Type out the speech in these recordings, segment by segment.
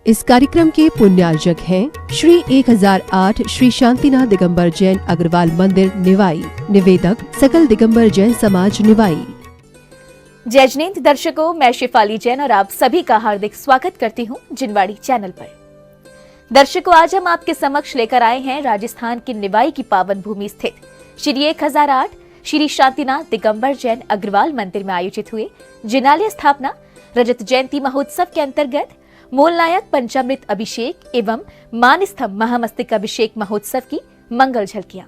इस कार्यक्रम के पुण्यार्जक हैं श्री 1008 श्री शांतिनाथ दिगंबर जैन अग्रवाल मंदिर निवाई। निवेदक सकल दिगंबर जैन समाज निवाई। जय जिनेंद्र दर्शकों, मैं शिफाली जैन और आप सभी का हार्दिक स्वागत करती हूं जिनवाड़ी चैनल पर। दर्शकों, आज हम आपके समक्ष लेकर आए हैं राजस्थान की निवाई की पावन भूमि स्थित श्री 1008 श्री शांतिनाथ दिगंबर जैन अग्रवाल मंदिर में आयोजित हुए जिनालय स्थापना रजत जयंती महोत्सव के अंतर्गत मूल नायक पंचामृत अभिषेक एवं मानस्तंभ महामस्तक अभिषेक महोत्सव की मंगल झलकियां।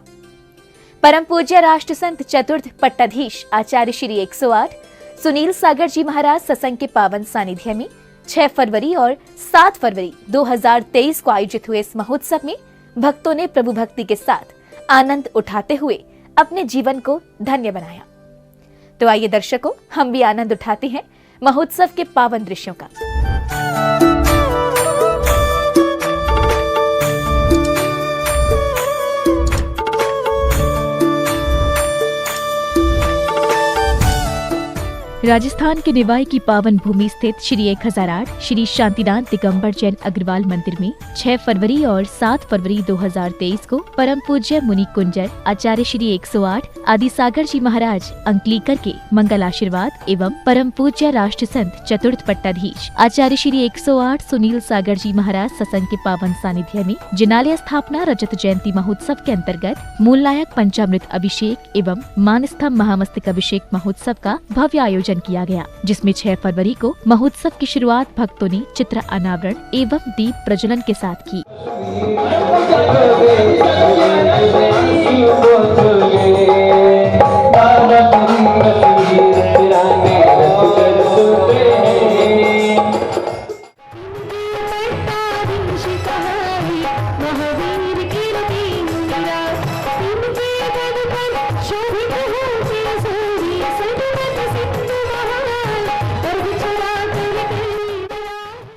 परम पूज्य राष्ट्र संत चतुर्थ पट्टाधीश आचार्य श्री 108 सुनील सागर जी महाराज सत्संग के पावन सानिध्य में 6 फरवरी और 7 फरवरी 2023 को आयोजित हुए इस महोत्सव में भक्तों ने प्रभु भक्ति के साथ आनंद उठाते हुए अपने जीवन को धन्य बनाया। तो आइए दर्शकों, हम भी आनंद उठाते हैं महोत्सव के पावन दृश्यों का। राजस्थान के निवाई की पावन भूमि स्थित श्री 1008 श्री शांतिनाथ दिगंबर जैन अग्रवाल मंदिर में 6 फरवरी और 7 फरवरी 2023 को परम पूज्य मुनि कुंजर आचार्य श्री 108 आदि सागर जी महाराज अंकलीकर के मंगल आशीर्वाद एवं परम पूज्य राष्ट्र संत चतुर्थ पट्टाधीश आचार्य श्री 108 सुनील सागर जी महाराज सत्संग के पावन सानिध्य में जिनालय स्थापना रजत जयंती महोत्सव के अंतर्गत मूल नायक पंचामृत अभिषेक एवं मानस्तंभ महामस्तक अभिषेक महोत्सव का भव्य आयोजन किया गया, जिसमें 6 फरवरी को महोत्सव की शुरुआत भक्तों ने चित्र अनावरण एवं दीप प्रज्वलन के साथ की।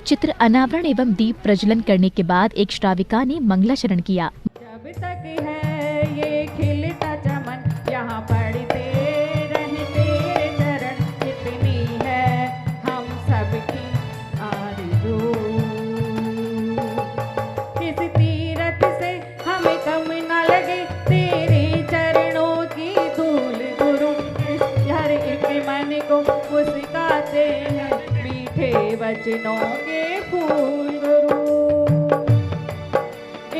चित्र अनावरण एवं दीप प्रज्वलन करने के बाद एक श्राविका ने मंगलाचरण किया। जब तक है ये खिलता चमन, यहाँ पढ़ते रहते चरण, कितनी है हम सबकी आरज़ू। किस तीरथ से हमें कम न लगे, तेरे चरणों की धूल गुरु। हर एक मन को मुस्काते हैं मीठे वचनों के फूल गुरु।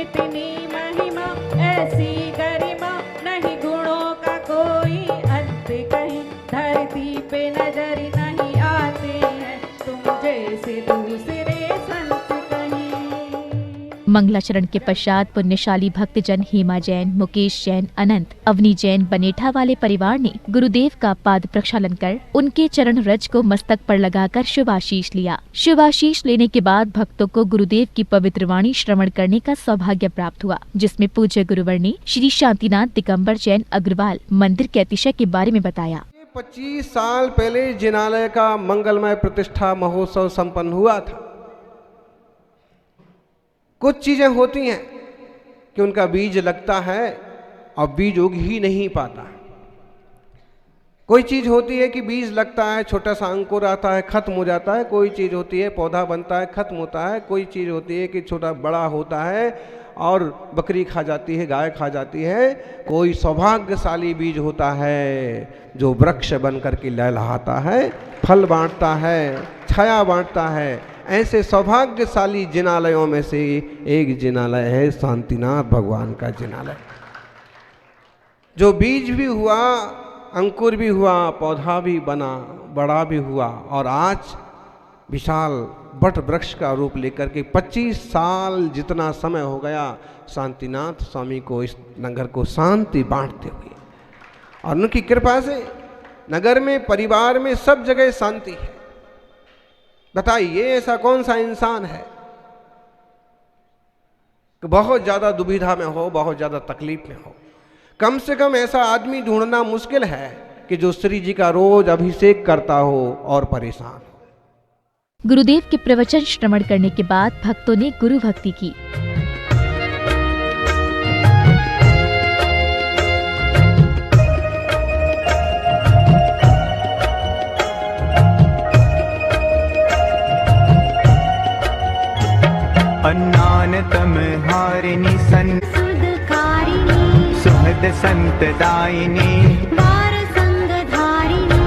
इतनी महिमा ऐसी गरिमा, नहीं गुणों का कोई अंत कहीं। धरती पे नजर नहीं आते हैं तुम जैसे दूसरे संत कहीं। मंगलाचरण के पश्चात पुण्यशाली भक्तजन हेमा जैन, मुकेश जैन, अनंत, अवनी जैन बनेठा वाले परिवार ने गुरुदेव का पाद प्रक्षालन कर उनके चरण रज को मस्तक पर लगाकर शुभाशीष लिया। शुभाशीष लेने के बाद भक्तों को गुरुदेव की पवित्र वाणी श्रवण करने का सौभाग्य प्राप्त हुआ, जिसमें पूज्य गुरुवर ने श्री शांतिनाथ दिगंबर जैन अग्रवाल मंदिर के अतिशय के बारे में बताया। 25 साल पहले जिनालय का मंगलमय प्रतिष्ठा महोत्सव संपन्न हुआ था। कुछ चीजें होती हैं कि उनका बीज लगता है और बीज उग ही नहीं पाता। कोई चीज होती है कि बीज लगता है, छोटा सा अंकुर आता है, खत्म हो जाता है। कोई चीज होती है पौधा बनता है, खत्म होता है। कोई चीज होती है कि छोटा बड़ा होता है और बकरी खा जाती है, गाय खा जाती है। कोई सौभाग्यशाली बीज होता है जो वृक्ष बन करके लहलहाता है, फल बांटता है, छाया बांटता है। ऐसे सौभाग्यशाली जिनालयों में से एक जिनालय है शांतिनाथ भगवान का जिनालय। जो बीज भी हुआ, अंकुर भी हुआ, पौधा भी बना, बड़ा भी हुआ और आज विशाल बट वृक्ष का रूप लेकर के 25 साल जितना समय हो गया शांतिनाथ स्वामी को इस नगर को शांति बांटते हुए। और उनकी कृपा से नगर में, परिवार में, सब जगह शांति है। बताइए ऐसा कौन सा इंसान है कि बहुत ज्यादा दुविधा में हो, बहुत ज्यादा तकलीफ में हो। कम से कम ऐसा आदमी ढूंढना मुश्किल है कि जो श्री जी का रोज अभिषेक करता हो और परेशान हो। गुरुदेव के प्रवचन श्रवण करने के बाद भक्तों ने गुरु भक्ति की। ज्ञान तम हारिणी सन सुधकारिणी सुहृद संत दायिनी वार संगधारिणी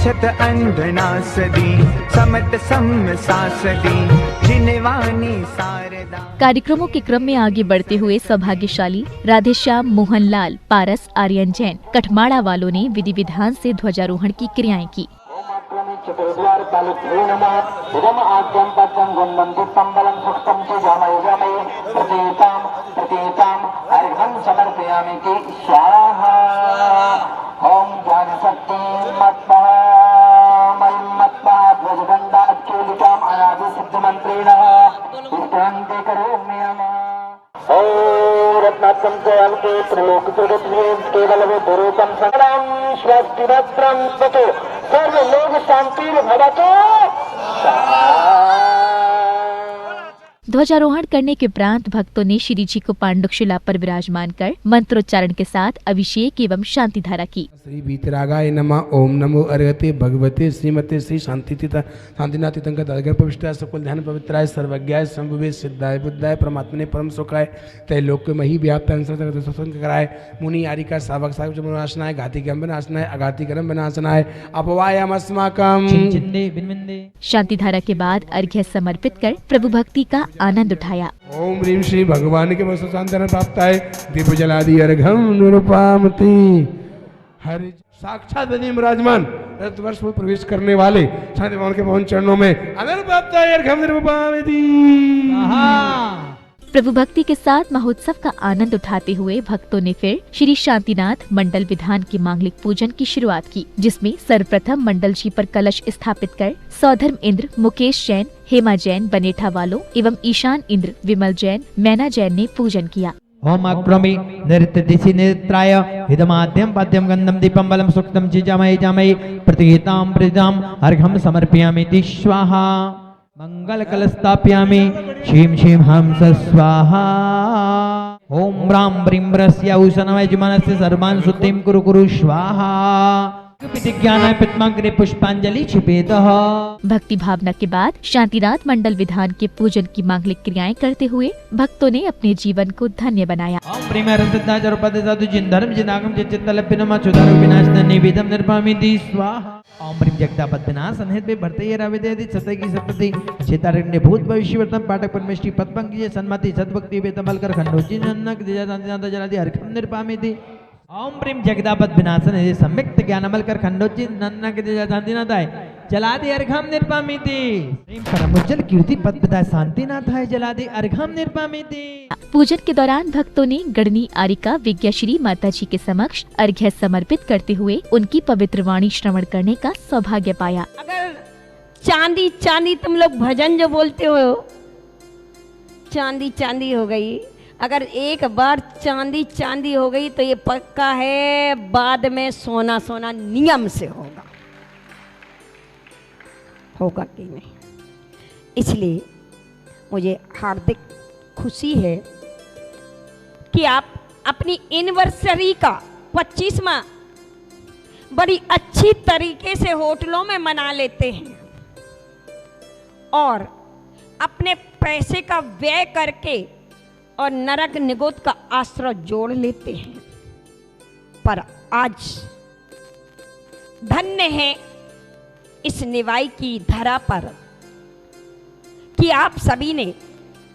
छत अंधनासदी समत सासदी जिनवानी शारदा। कार्यक्रमों के क्रम में आगे बढ़ते हुए सौभाग्यशाली राधेश्याम मोहनलाल पारस आर्यन जैन कठमाड़ा वालों ने विधि विधान से ध्वजारोहण की क्रियाएं की। ओम ज्ञान शक्ति मत्पा ध्वजगंडाचूलिकाम अनादि सिद्ध मंत्रेण स्थिरांते करोमि नमः। ओम रत्नात्मक के त्रिलोक जगत केवल विरूपम संग्राम स्वस्ति भद्रम ततो सर्व लोग शांति भवतु। ध्वजारोहण करने के उपरांत भक्तों ने श्री जी को पांडुशिला पर विराजमान कर मंत्रोच्चारण के साथ अभिषेक एवं शांति धारा की। श्री वीतरागाय नमः। ओम नमो अर्हते भगवते श्रीमते श्री शांतिनाथ तीर्थंकर पवित्राय सकुल ध्यान पवित्राय सर्वज्ञाय शंभुवे सिद्धाय बुद्धाय परमात्मने परम सुखाय तैलोक्य मही व्याप्त कराय मुनि आरिका सावक सावक नाशनाय घाती गम विनाशनाय अघाती गरम विनाशनाय अपवायम अस्माकम। शांति धारा के बाद अर्घ्य समर्पित कर प्रभु भक्ति का आनंद उठाया। ओम ह्रीम श्री भगवान के मस्त शांति प्राप्त है दीप जलादि अर्घम निरुपामति। हरि साक्षात नदी विराजमान रथ वर्ष में प्रवेश करने वाले शांति भवन के पवन चरणों में आनंद प्राप्त है अर्घम निरुपामति। प्रभु भक्ति के साथ महोत्सव का आनंद उठाते हुए भक्तों ने फिर श्री शांतिनाथ मंडल विधान की मांगलिक पूजन की शुरुआत की, जिसमें सर्वप्रथम मंडल जी पर कलश स्थापित कर सौधर्म इंद्र मुकेश जैन, हेमा जैन बनेठा वालों एवं ईशान इंद्र विमल जैन, मैना जैन ने पूजन किया। ओम अग्रमी नृत्य दिशि नेत्राय हितमाद्यम पद्यम गंधम दीपम बलम सुक्तम जिजामय जामय प्रतिहिताम प्रतिदाम अर्घम समर्पयामि स्वाहा। मंगल कलस्थापयामि क्षीम क्षीम हंस स्वाहा। ओम राम ब्रीम रस्य उशनमय जुमनस्य सर्वान् शुद्धिं कुरु कुरु स्वाहा। ज्ञानाय पित्माग्रे पुष्पांजलि छिपेदः। भक्ति भावना के बाद शांतिनाथ मंडल विधान के पूजन की मांगलिक क्रियाएं करते हुए भक्तों ने अपने जीवन को धन्य बनाया। ओम प्रेम रसदा जरपद साधु जिन धर्म जिनागम चित्तलपिनमा चुदारु विनाशन निवेदम निर्पामिति स्वाहा। ओम प्रेम जगदापद्यना सन्निहित में भरते राविदेदि सत्य की सप्तति चेतारण्य भूत भविष्य वर्तमान पाठक परमेष्टि पदपंकज सन्मति सद्भक्ति वेतमल कर खंडोजी नन्नक दिजा शांतिनाथ जलादि हरखम निर्पामिति। ओम प्रेम जगदापद विनाशन है सम्यक्त ज्ञानमल कर खंडोजी नन्ना के दिजा शांतिनाथ है जलादि अर्घम निर्पामिति। प्रेम परमोज्जल कीर्ति पद पिता शांतिनाथ है जलादि अर्घम निर्पामिति। पूजन के दौरान भक्तों ने गणनी आरिका विज्ञाश्री माता जी के समक्ष अर्घ्य समर्पित करते हुए उनकी पवित्र वाणी श्रवण करने का सौभाग्य पाया। अगर चांदी चांदी तुम लोग भजन जो बोलते हो चांदी चांदी हो गई, अगर एक बार चांदी चांदी हो गई तो ये पक्का है बाद में सोना सोना नियम से होगा कि नहीं। इसलिए मुझे हार्दिक खुशी है कि आप अपनी एनिवर्सरी का 25वां बड़ी अच्छी तरीके से होटलों में मना लेते हैं और अपने पैसे का व्यय करके और नरक निगोद का आश्रय जोड़ लेते हैं। पर आज धन्य है इस निवाई की धरा पर कि आप सभी ने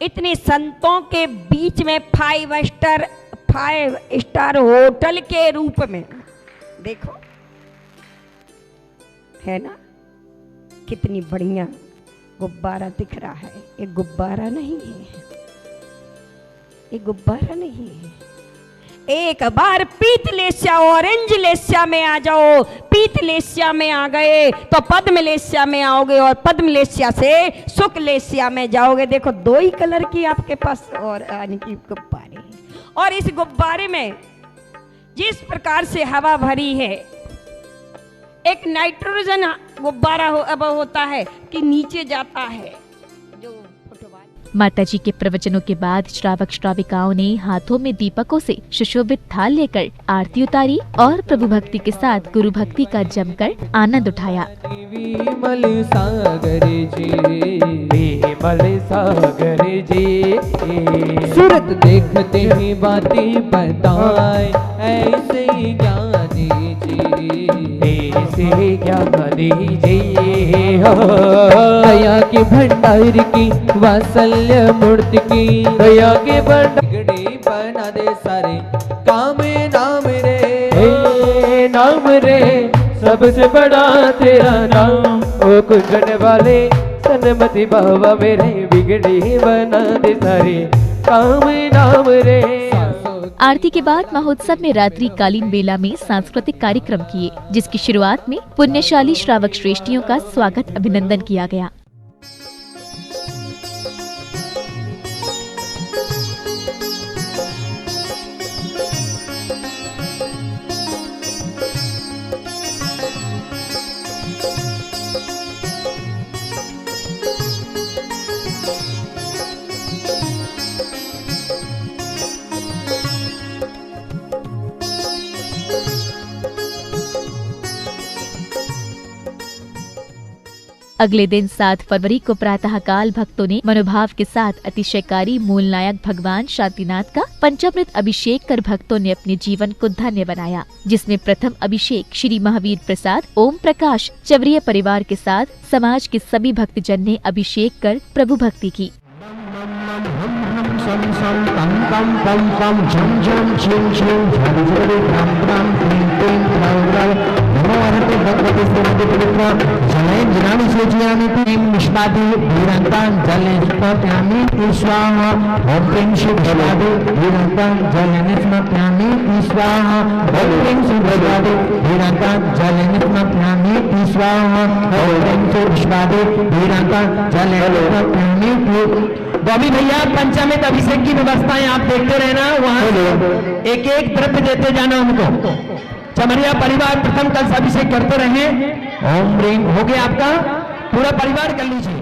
इतने संतों के बीच में 5 स्टार होटल के रूप में देखो है ना, कितनी बढ़िया गुब्बारा दिख रहा है। ये गुब्बारा नहीं है, ये गुब्बारा नहीं है। एक बार पीतलेस्या ऑरेंज लेस्या में आ जाओ, पीतलेस्या में आ गए तो पद्मलेस्या में आओगे और पद्मलेस्या से शुक्लेस्या में जाओगे। देखो 2 ही कलर की आपके पास और यानी कि गुब्बारे हैं, और इस गुब्बारे में जिस प्रकार से हवा भरी है, एक नाइट्रोजन गुब्बारा होता है कि नीचे जाता है जो फुटबॉल। माताजी के प्रवचनों के बाद श्रावक श्राविकाओं ने हाथों में दीपकों से सुशोभित थाल लेकर आरती उतारी और प्रभु भक्ति के साथ गुरु भक्ति का जमकर आनंद उठाया। विमल सागर जी सूरत देखते ही बातें बताए, ऐसे ही ज्ञानी जी, ऐसे ज्ञानी जी हो। दया के भंडार की वात्सल्य मूर्ति की, दया के भंडारी बना दे सारे काम नाम रे, नाम रे सबसे बड़ा तेरा नाम। ओ कुंजन वाले सन्मति बाबा मेरे, बिगड़ी बना दे सारे काम नाम रे। आरती के बाद महोत्सव में रात्रि कालीन बेला में सांस्कृतिक कार्यक्रम किए, जिसकी शुरुआत में पुण्यशाली श्रावक श्रेष्ठियों का स्वागत अभिनंदन किया गया। अगले दिन 7 फरवरी को प्रातःकाल भक्तों ने मनोभाव के साथ अतिशयकारी मूल नायक भगवान शांतिनाथ का पंचामृत अभिषेक कर भक्तों ने अपने जीवन को धन्य बनाया, जिसमें प्रथम अभिषेक श्री महावीर प्रसाद ओम प्रकाश चवरिया परिवार के साथ समाज के सभी भक्तजन ने अभिषेक कर प्रभु भक्ति की। बॉबी भैया पंचामृत अभिषेक की व्यवस्थाएं आप देखते रहना, वहाँ एक एक द्रव्य देते जाना उनको। चमरिया परिवार प्रथम कलश अभिषेक करते रहे। ओम ह्रीम हो गया आपका, पूरा परिवार कर लीजिए।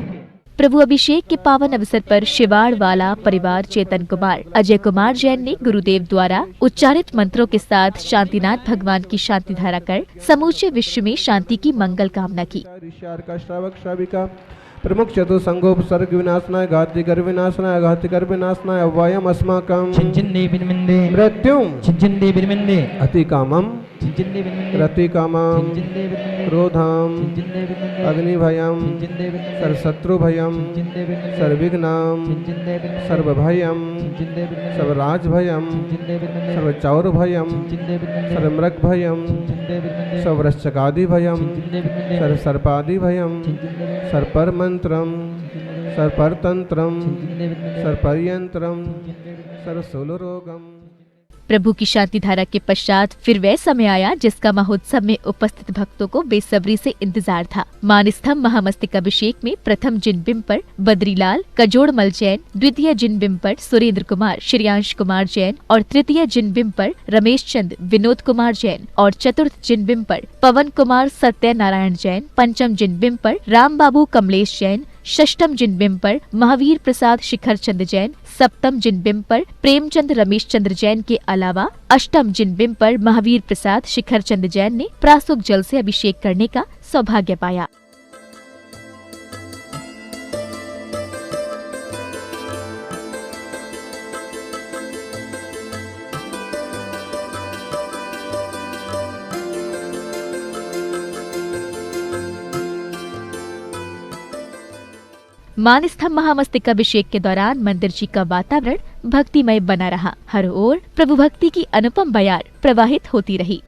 प्रभु अभिषेक के पावन अवसर पर शिवाड़ वाला परिवार चेतन कुमार अजय कुमार जैन ने गुरुदेव द्वारा उच्चारित मंत्रों के साथ शांतिनाथ भगवान की शांति धारा कर समूचे विश्व में शांति की मंगल कामना की। श्रावक श्राविका प्रमुख चतुसंगोपसर्ग विनाशनाय घाति गर्भ विनाशनाय घाति गर्भ विनाशनाय अव्वायम अस्माकं मृत्युं अति कामम रति कामम क्रोधम अग्निभयम सर्वशत्रुभयम सर्वविघ्नम सर्वभयम सर्वराजभयम सर्वचौरभयम सर्वमृगभयम सर्ववृश्चिकादिभयम सर्वसर्पादिभयम सर्वपरमंत्रम सर्वपरतंत्रम सर्वपर्यंत्रम सर्वशूलरोगम। प्रभु की शांति धारा के पश्चात फिर वह समय आया जिसका महोत्सव में उपस्थित भक्तों को बेसब्री से इंतजार था। मानस्तंभ महामस्तक अभिषेक में प्रथम जिन बिंब पर बद्रीलाल कजोड़मल जैन, द्वितीय जिन बिंब पर सुरेंद्र कुमार श्रेयांश कुमार जैन और तृतीय जिन बिंब पर रमेश चंद विनोद कुमार जैन और चतुर्थ जिन बिंब पर पवन कुमार सत्यनारायण जैन, पंचम जिन बिंब पर राम बाबू कमलेश जैन, षष्ठम जिनबिंब पर महावीर प्रसाद शिखर चंद जैन, सप्तम जिनबिंब पर प्रेमचंद रमेश चंद्र जैन के अलावा अष्टम जिनबिंब पर महावीर प्रसाद शिखर चंद जैन ने प्रासुक जल से अभिषेक करने का सौभाग्य पाया। मानस्तंभ महामस्तक अभिषेक के दौरान मंदिर जी का वातावरण भक्तिमय बना रहा। हर ओर प्रभु भक्ति की अनुपम बयार प्रवाहित होती रही।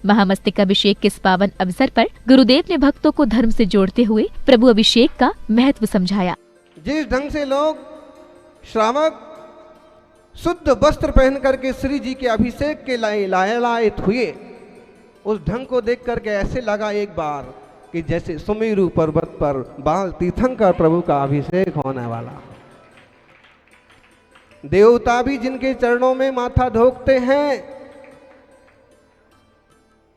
महामस्तक अभिषेक के इस पावन अवसर पर गुरुदेव ने भक्तों को धर्म से जोड़ते हुए प्रभु अभिषेक का महत्व समझाया। जिस ढंग से लोग श्रावक शुद्ध वस्त्र पहन करके श्री जी के अभिषेक के लायलायत हुए, उस ढंग को देख करके ऐसे लगा एक बार कि जैसे सुमेरु पर्वत पर बाल तीर्थंकर प्रभु का अभिषेक होने वाला। देवता भी जिनके चरणों में माथा धोखते हैं,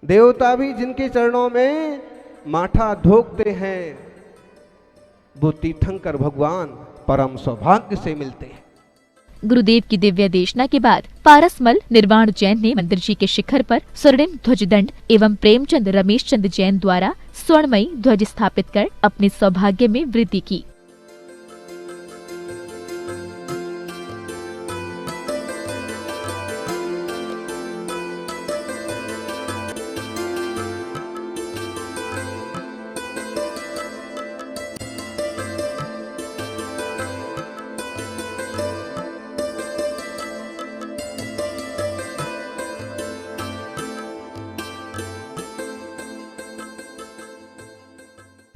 देवता भी जिनके चरणों में माथा धोखते हैं, वो तीर्थंकर भगवान परम सौभाग्य से मिलते हैं। गुरुदेव की दिव्य देशना के बाद पारसमल निर्वाण जैन ने मंदिर जी के शिखर पर स्वर्णिम ध्वजदंड एवं प्रेमचंद रमेश चंद जैन द्वारा स्वर्णमयी ध्वज स्थापित कर अपने सौभाग्य में वृद्धि की।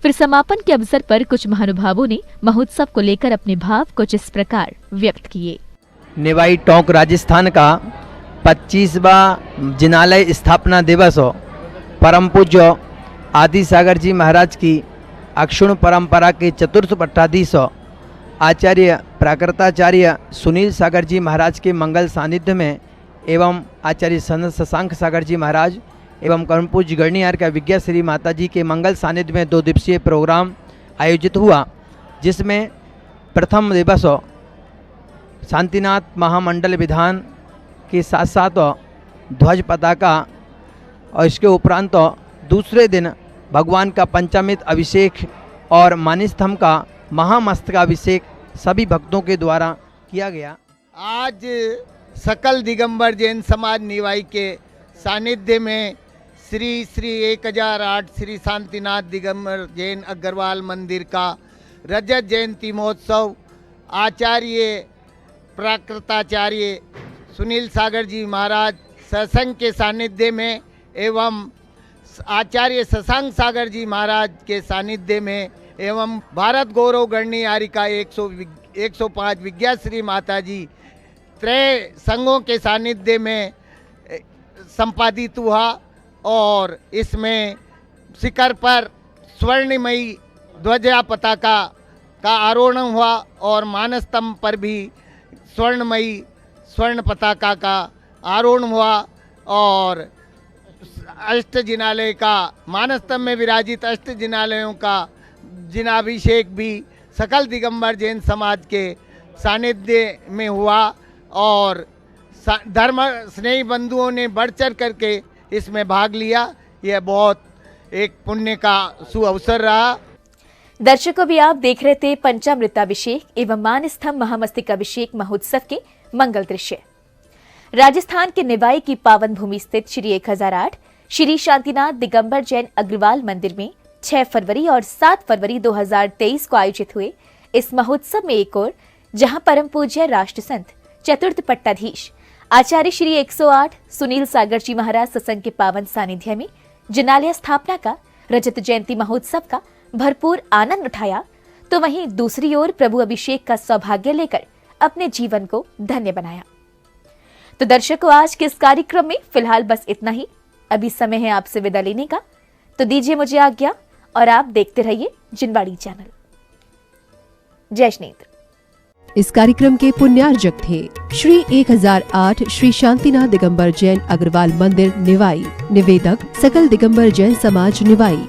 फिर समापन के अवसर पर कुछ महानुभावों ने महोत्सव को लेकर अपने भाव कुछ इस प्रकार व्यक्त किए। निवाई टोंक राजस्थान का 25वां जिनालय स्थापना दिवस हो, परम पूज्य आदि सागर जी महाराज की अक्षुण परंपरा के चतुर्थ पट्टाधीश आचार्य प्राकृताचार्य सुनील सागर जी महाराज के मंगल सानिध्य में एवं आचार्य शशांक सागर जी महाराज एवं कर्म पूज्य गणियार का विज्ञा श्री माता जी के मंगल सानिध्य में 2 दिवसीय प्रोग्राम आयोजित हुआ, जिसमें प्रथम दिवस शांतिनाथ महामंडल विधान के साथ साथ ध्वज पताका और इसके उपरांत दूसरे दिन भगवान का पंचामृत अभिषेक और मानिस्तंभ का महामस्तकाभिषेक सभी भक्तों के द्वारा किया गया। आज सकल दिगंबर जैन समाज निवाई के सानिध्य में श्री 1008 श्री शांतिनाथ दिगंबर जैन अग्रवाल मंदिर का रजत जयंती महोत्सव आचार्य प्राकृताचार्य सुनील सागर जी महाराज सत्संग के सानिध्य में एवं आचार्य शशांक सागर जी महाराज के सानिध्य में एवं भारत गौरव गणियारिका 105 विज्ञाश्री माता जी त्रय संघों के सानिध्य में संपादित हुआ और इसमें शिखर पर स्वर्णमयी ध्वजा पताका का आरोहण हुआ और मानस्तंभ पर भी स्वर्णमयी स्वर्ण पताका का आरोहण हुआ और अष्ट जिनालय का मानस्तंभ में विराजित अष्ट जिनालयों का जिनाभिषेक भी सकल दिगंबर जैन समाज के सानिध्य में हुआ और धर्म स्नेही बंधुओं ने बढ़ चढ़ करके इसमें भाग लिया। यह बहुत एक पुण्य का सुअवसर रहा। दर्शकों भी आप देख रहे थे पंचामृताभिषेक एवं मानस्तंभ महामस्तकाभिषेक महोत्सव के मंगल दृश्य। राजस्थान के निवाई की पावन भूमि स्थित श्री 1008 श्री शांतिनाथ दिगंबर जैन अग्रवाल मंदिर में 6 फरवरी और 7 फरवरी 2023 को आयोजित हुए इस महोत्सव में एक और जहां परम पूज्य राष्ट्र संत चतुर्थ पट्टाधीश आचार्य श्री 108 सुनील सागर जी महाराज सत्संग के पावन सानिध्य में जिनालय स्थापना का रजत जयंती महोत्सव का भरपूर आनंद उठाया, तो वहीं दूसरी ओर प्रभु अभिषेक का सौभाग्य लेकर अपने जीवन को धन्य बनाया। तो दर्शकों, आज के इस कार्यक्रम में फिलहाल बस इतना ही। अभी समय है आपसे विदा लेने का, तो दीजिए मुझे आज्ञा और आप देखते रहिए जिनवाड़ी चैनल। जय नेत्र। इस कार्यक्रम के पुण्यार्जक थे श्री 1008 श्री शांतिनाथ दिगंबर जैन अग्रवाल मंदिर निवाई। निवेदक सकल दिगंबर जैन समाज निवाई।